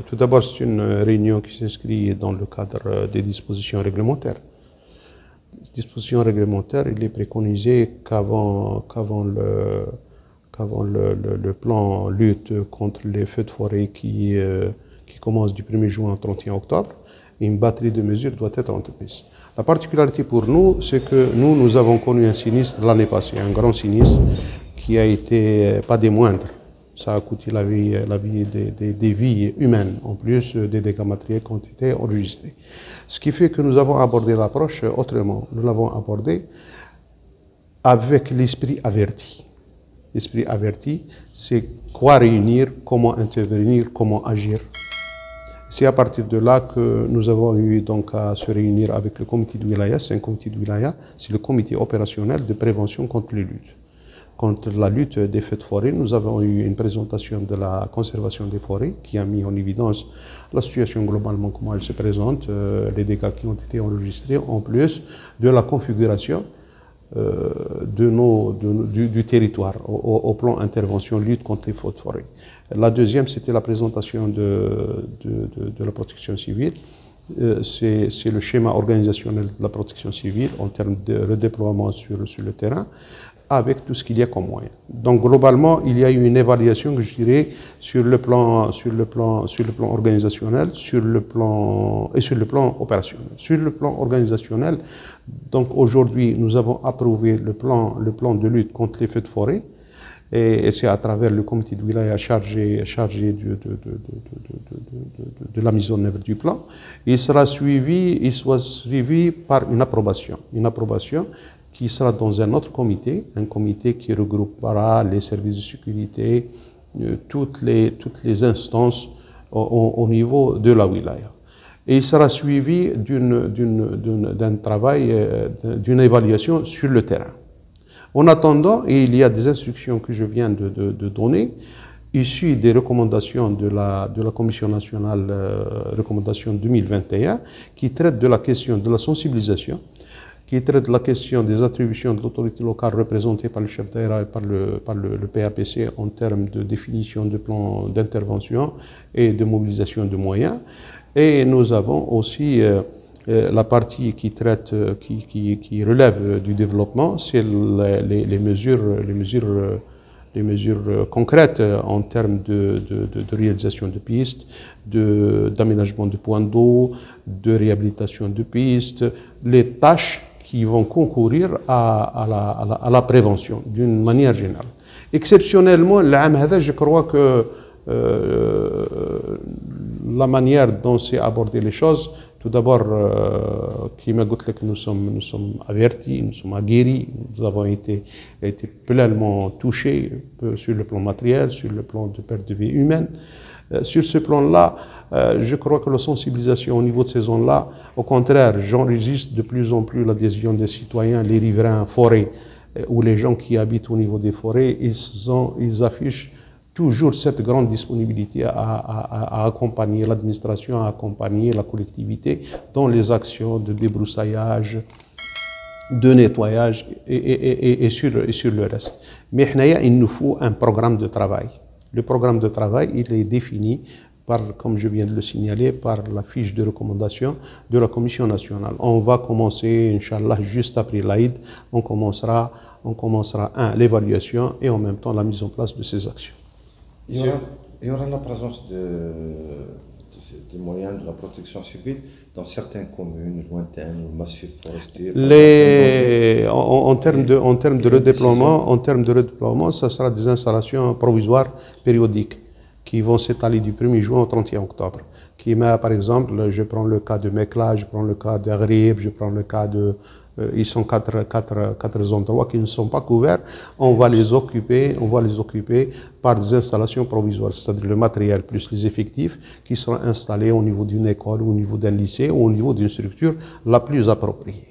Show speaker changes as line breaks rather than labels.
Tout d'abord, c'est une réunion qui s'inscrit dans le cadre des dispositions réglementaires. Ces dispositions réglementaires, il est préconisé qu'avant le plan lutte contre les feux de forêt qui commence du 1er juin au 31 octobre, une batterie de mesures doit être entreprise. La particularité pour nous, c'est que nous avons connu un sinistre l'année passée, un grand sinistre qui a été pas des moindres. Ça a coûté la vie des vies humaines, en plus des dégâts matériels qui ont été enregistrés. Ce qui fait que nous avons abordé l'approche autrement. Nous l'avons abordé avec l'esprit averti. L'esprit averti, c'est quoi réunir, comment intervenir, comment agir. C'est à partir de là que nous avons eu donc à se réunir avec le comité de wilaya. C'est un comité de wilaya, c'est le comité opérationnel de prévention contre les luttes. Contre la lutte des feux de forêt, nous avons eu une présentation de la conservation des forêts qui a mis en évidence la situation globalement, comment elle se présente, les dégâts qui ont été enregistrés, en plus de la configuration du territoire au plan intervention lutte contre les feux de forêt. La deuxième, c'était la présentation de la protection civile. C'est le schéma organisationnel de la protection civile en termes de redéploiement sur le terrain, avec tout ce qu'il y a comme moyen. Donc globalement, il y a eu une évaluation, que je dirais, sur le plan organisationnel, sur le plan opérationnel. Sur le plan organisationnel, donc aujourd'hui, nous avons approuvé le plan de lutte contre les feux de forêt, et c'est à travers le comité de wilaya chargé de la mise en œuvre du plan. Il sera suivi par une approbation qui sera dans un autre comité, un comité qui regroupera les services de sécurité, toutes les instances au niveau de la wilaya. Et il sera suivi d'un travail, d'une évaluation sur le terrain. En attendant, il y a des instructions que je viens de donner, issues des recommandations de la Commission nationale, recommandation 2021, qui traitent de la question de la sensibilisation, qui traite de la question des attributions de l'autorité locale représentée par le chef d'ARA et par le PAPC en termes de définition de plans d'intervention et de mobilisation de moyens. Et nous avons aussi la partie qui traite, qui relève du développement, c'est les mesures concrètes en termes de réalisation de pistes, d'aménagement de points d'eau, de réhabilitation de pistes, les tâches qui vont concourir à la prévention d'une manière générale. Exceptionnellement, je crois que la manière dont c'est abordé les choses, tout d'abord, nous sommes avertis, nous sommes aguerris, nous avons été pleinement touchés sur le plan matériel, sur le plan de perte de vie humaine. Sur ce plan-là, je crois que la sensibilisation au niveau de ces zones-là, au contraire, j'enregistre de plus en plus l'adhésion des citoyens, les riverains forêts, ou les gens qui habitent au niveau des forêts, ils affichent toujours cette grande disponibilité à accompagner l'administration, à accompagner la collectivité dans les actions de débroussaillage, de nettoyage et sur le reste. Mais il nous faut un programme de travail. Le programme de travail, il est défini par, comme je viens de le signaler, par la fiche de recommandation de la Commission nationale. On va commencer, Inch'Allah, juste après l'Aïd, on commencera l'évaluation et en même temps la mise en place de ces actions.
Il y aura la présence des moyens de la protection civile dans certaines communes lointaines ou massifs forestiers.
En termes de redéploiement, ça sera des installations provisoires périodiques qui vont s'étaler du 1er juin au 31 octobre. Par exemple, je prends le cas de Mekla, je prends le cas d'Aghrib, je prends le cas de ils sont quatre endroits qui ne sont pas couverts. On va les occuper par des installations provisoires, c'est-à-dire le matériel plus les effectifs qui seront installés au niveau d'une école, au niveau d'un lycée ou au niveau d'une structure la plus appropriée.